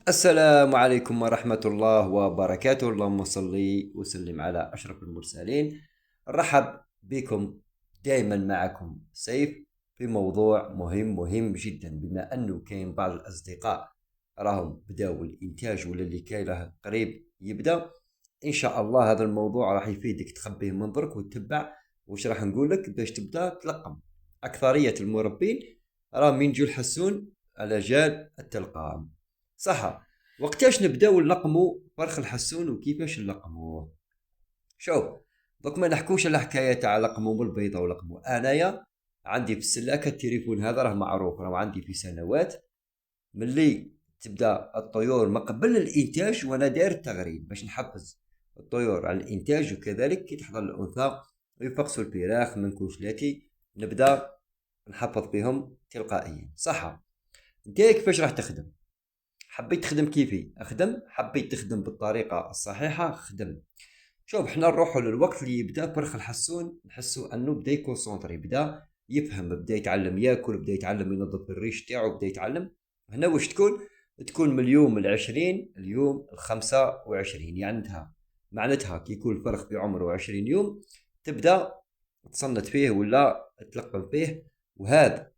السلام عليكم ورحمة الله وبركاته. اللهم صل وسلم على أشرف المرسلين. رحب بكم. دائما معكم سيف في موضوع مهم جدا، بما أنه كاين بعض الأصدقاء راهم بداوا الإنتاج ولا اللي كاين له قريب يبدأ. إن شاء الله هذا الموضوع راح يفيدك تخبيه من درك وتتبع واش راح نقول لك باش تبدأ تلقم. أكثرية المربين راهم ينجوا يحسون على جال التلقام، صح؟ وقتاش نبداو نلقمو فرخ الحسون وكيفاش نلقموه؟ شوف، دوك ما نحكوش على حكايه تاع لقمو بالبيضه ولقمو. انايا عندي في السلاكه التليفون هذا راه معروف، راه عندي في سنوات ملي تبدا الطيور ما قبل الانتاج وانا داير التغريد باش نحفز الطيور على الانتاج، وكذلك كي تحضر الانثى ويفقسوا الفراخ من كوشلاتي نبدا نحفظ بهم تلقائيا، صح؟ انت كيفاش راح تخدم؟ حبيت تخدم كيفي اخدم، حبيت تخدم بالطريقه الصحيحه خدم. شوف، حنا نروحوا للوقت اللي يبدا فرخ الحسون نحسو انه بدا يكونسونطري، بدا يفهم، بدا يتعلم ياكل، بدا يتعلم ينظف الريش تاعو، بدا يتعلم. هنا واش تكون من اليوم العشرين اليوم الخمسة وعشرين، يعني معناتها كي يكون الفرخ في عمره 20 يوم تبدا تصنت فيه ولا تلقم فيه. وهذا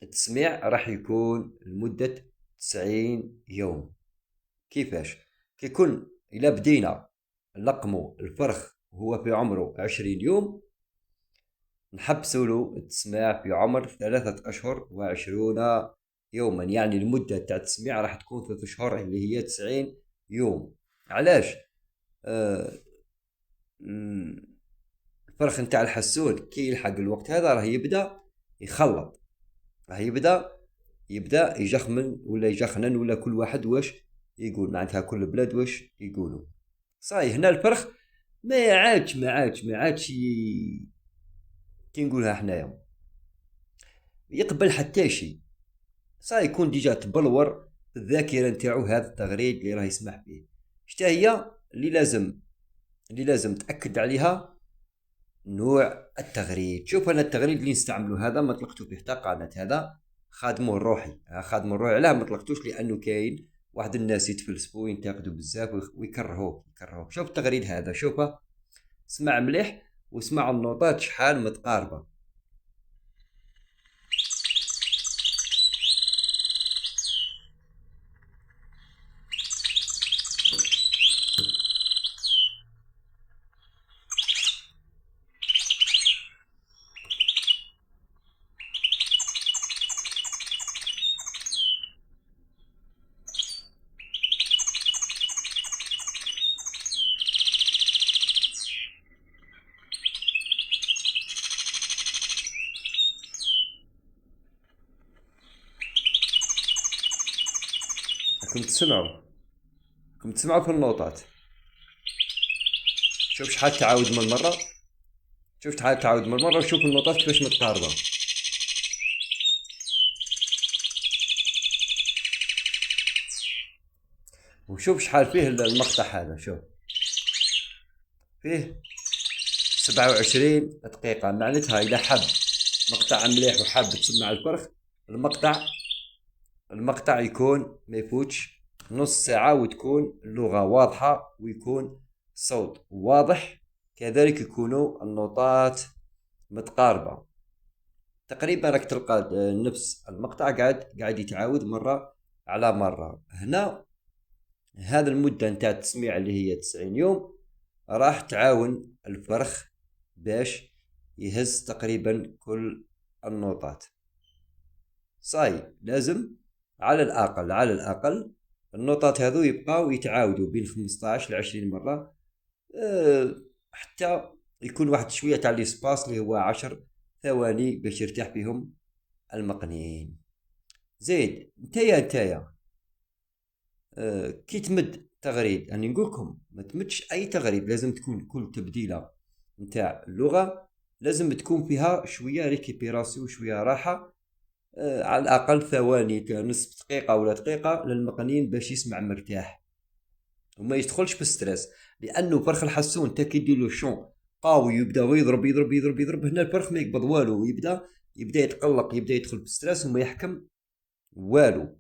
التسميع راح يكون لمدة 90 يوم. كيفاش؟ كيكون إلا بدينا نلقمو الفرخ وهو في عمره 20 يوم، نحبسوا له التسميع في عمر 3 أشهر و20 يوما، يعني المدة تاع التسميع راح تكون 3 أشهر اللي هي 90 يوم. علاش؟ آه الفرخ نتاع الحسون كي يلحق الوقت هذا راه يبدأ يخلط، راه يبدا يجخمن ولا يجخنن ولا كل واحد واش يقول، معناتها كل بلاد واش يقولوا. صاي هنا الفرخ ما عادش كي نقولها حنايا يقبل حتى شيء. صاي يكون ديجا تبلور في الذاكره نتاعو هذا التغريد اللي راه يسمح به. شتا هي اللي لازم تاكد عليها؟ نوع التغريد. شوف، انا التغريد اللي نستعمله هذا ما طلقته فيه حتى قناه، هذا خادمه الروحي، خادمه الروحي. علاه ما طلقتوش؟ لانه كاين واحد الناس يتفلسفوا ينتقدوا بزاف ويكرهوه. شوف التغريد هذا، شوفه، اسمع مليح واسمع النوطات شحال متقاربه. راكم تسمعوا في النوطات. شوف شحال تعاود من مره، وشوف النوطات كيفاش متقاربه. وشوف شحال فيه المقطع هذا، شوف فيه 27 دقيقة. معناتها إذا حب مقطع مليح وحاب تسمع الفرخ، المقطع المقطع يكون ما يفوتش نص ساعة، وتكون اللغة واضحة ويكون الصوت واضح، كذلك يكونوا النوتات متقاربة. تقريبا راك تلقى نفس المقطع قاعد يتعاود مرة على مرة. هنا هذا المدة نتاع التسميع اللي هي 90 يوم راح تعاون الفرخ باش يهز تقريبا كل النوطات. صاي لازم على الأقل النوطات هذو يبقاو يتعاودوا بين 15 ل 20 مرة، حتى يكون واحد شوية تاع الاسباس اللي هو 10 ثواني باش يرتاح فيهم المقنين. زيد نتايا كي تمد تغريد، أنا نقولكم ما تمدش أي تغريد، لازم تكون كل تبديلة نتاع اللغة لازم تكون فيها شوية ريكيبيراسيون وشوية راحة. على الأقل ثواني نصف دقيقة ولا دقيقة للمقنين باش يسمع مرتاح وما يدخلش في ستريس. لأنه فرخ الحسون تا كي ديرلو شون قوي يبدا يضرب يضرب يضرب يضرب، هنا الفرخ ما يقبض والو، يبدا يتقلق، يبدا يدخل في ستريس وما يحكم والو.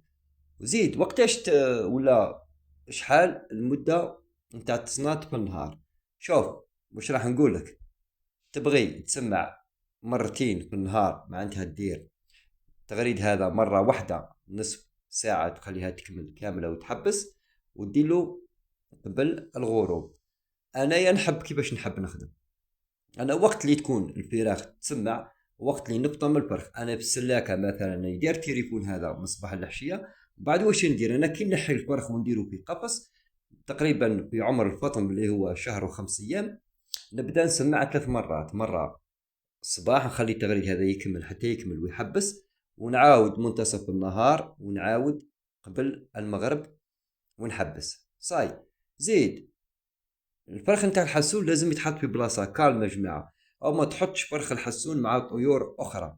وزيد وقتاش ولا شحال المدة نتاع التصنات في النهار. شوف، واش راح نقول لك. تبغي تسمع مرتين في النهار، معناتها دير التغريد هذا مرة واحدة نصف ساعة تخليها تكمل كاملة وتحبس، وتديله قبل الغروب. أنا نحب كيفاش نحب نخدم. أنا وقت اللي تكون الفراخ تسمع، وقت اللي نبطل من الفرخ أنا في السلاكة مثلا ندير تليفون هذا من الصباح للعشية. بعد واش ندير أنا كي نحي الفرخ ونديرو في قفص تقريبا في عمر الفطم اللي هو شهر وخمس أيام، نبدأ نسمع ثلاث مرات. مرة الصباح نخلي التغريد هذا يكمل حتى يكمل ويحبس، ونعاود منتصف النهار، ونعاود قبل المغرب ونحبس. صاي. زيد الفرخ نتاع الحسون لازم يتحط في بلاصة كالمة يا جماعة، او ما تحطش فرخ الحسون مع طيور اخرى.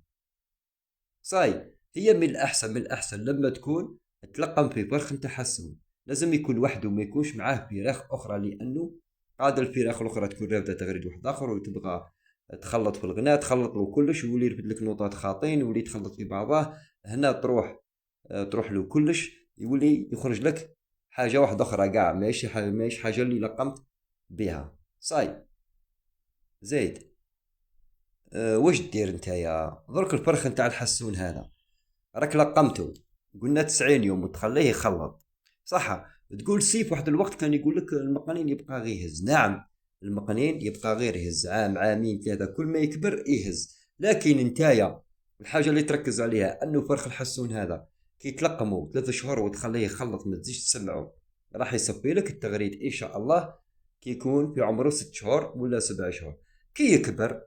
صاي. هي من الاحسن، من الاحسن لما تكون تلقم في فرخ نتاع حسون لازم يكون وحده، ما يكونش معاه فراخ اخرى، لانه قاعد الفراخ الاخرى تكون رافده تغريد واحد اخر وتبغى تخلط في الغناء، تخلط له كلش ويولي يرفد لك نوطات خاطين ويولي تخلط في بعضاه. هنا تروح له كلش، يولي يخرج لك حاجه واحده اخرى كاع ماشي حاجه اللي لقمت بها. صاي. زيد واش دير نتايا درك الفرخ نتاع الحسون هذا راك لقمته، قلنا 90 يوم وتخليه يخلط. صح. تقول سيف واحد الوقت كان يقول لك المقنين يبقى غير يهز. نعم، المقنين يبقى غير يهز عام عامين ثلاثة، كل ما يكبر يهز. لكن نتايا الحاجة اللي تركز عليها انه فرخ الحسون هذا كي تلقمه ثلاثة شهور وتخليه يخلط ما تزيدش تسمعه، راح يصفي لك التغريد ان شاء الله كي يكون في عمره 6 شهور ولا 7 شهور. كي يكبر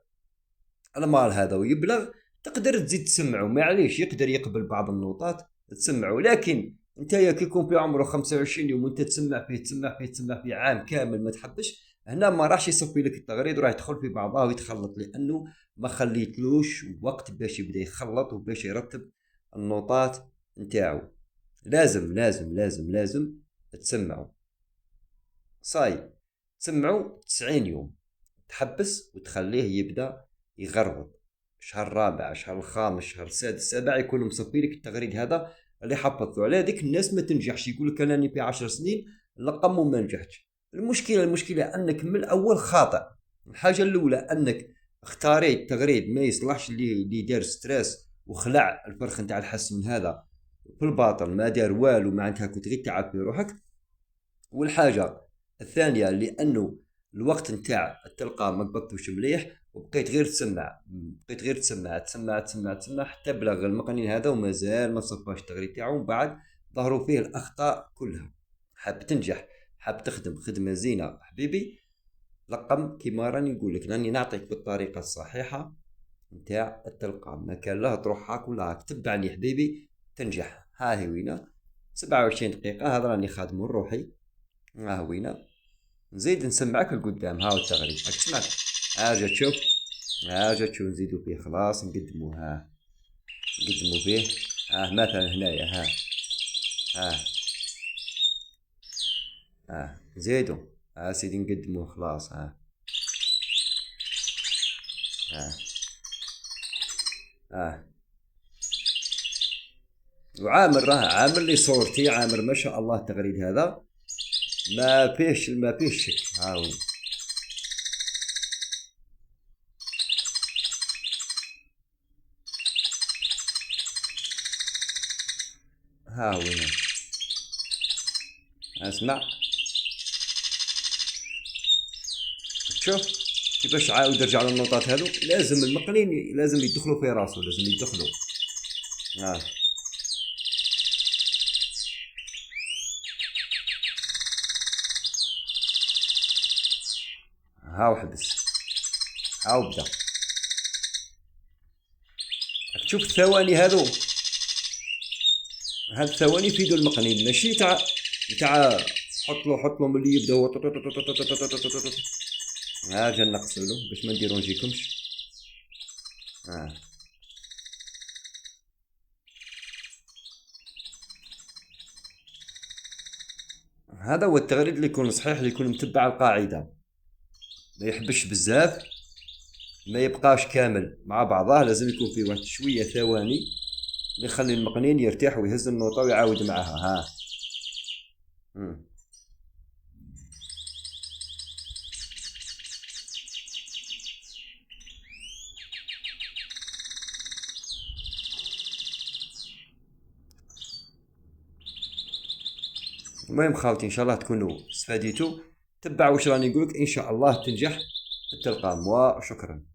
المال هذا ويبلغ تقدر تزيد تسمعه، معليش يقدر يقبل بعض النوطات تسمعه. لكن انت يا كي يكون في عمره 25 يوم وانت تسمع فيه عام كامل ما تحبش، هنا ما راحش يصفي لك التغريد وراح يدخل في بعضها ويتخلط، لانه ما خليتلوش وقت باش يبدا يخلط وباش يرتب النوطات نتاعو. لازم تسمعه. صاي. تسمعه 90 يوم، تحبس وتخليه يبدا يغرغر. شهر الرابع، شهر الخامس، شهر السادس، السابع يكون مصفي لك التغريد هذا اللي حفظته على ديك الناس. ما تنجحش يقول لك انا في 10 سنين لقم وما نجحتش. المشكله انك من الاول خاطئ. الحاجه الاولى انك اختاريت تغريد ما يصلحش اللي دار ستريس وخلع الفرخ نتاع الحسن هذا في الباطل، ما دار والو، معناتها كنت غير تعب في روحك. والحاجه الثانيه لانه الوقت نتاع التلقى ما قبضتوش مليح، وبقيت غير تسمع حتى بلغ المقنين هذا ومازال ما صفاش التغريد تاعو. من بعد ظهروا فيه الاخطاء كلها. حاب تنجح، حاب تخدم خدمه زينه حبيبي، لقم كيما راني نقول لك، راني نعطيك بالطريقه الصحيحه نتاع التلقام. ما كان له تروح هاك ولا هاك، تبعني حبيبي تنجح. ها هي وينا 27 دقيقه هذا راني خادم روحي. ها وينا نزيد نسمعك القدام. هاو التغريد راك تسمع. هاجا تشوف، هاجا تشوف نزيدو فيه خلاص نقدمو. نقدمو فيه. مثلا هنايا ها زيدو. سيدي نقدمو خلاص. ها ها وعامر عامر لي صورتي، عامر ما شاء الله التغريد هذا ما فيش شك. هاو هنا اسمع. شوف كيفاش عاود يرجع للنقطات هذو. لازم المقلين لازم يدخلوا في راسه، لازم يدخلوا. ها هاو حبس. هاو بدا. تشوف الثواني هذو، هاد الثواني يفيدوا المقنين، ماشي تاع حط له ملي يبدا هو جا نقصوا له باش ما نديرونجيكمش. هذا هو التغريد اللي يكون صحيح، اللي يكون متبع القاعده، ما يحبش بزاف، ما يبقاش كامل مع بعضه، لازم يكون فيه واحد شويه ثواني نخلي المقنين يرتاح ويهز النوطة ويعاود معها. ها. مم. المهم خاوتي، ان شاء الله تكونوا استفاديتوا. تبعوا واش راني نقولك، ان شاء الله تنجح في التلقام، وشكرا.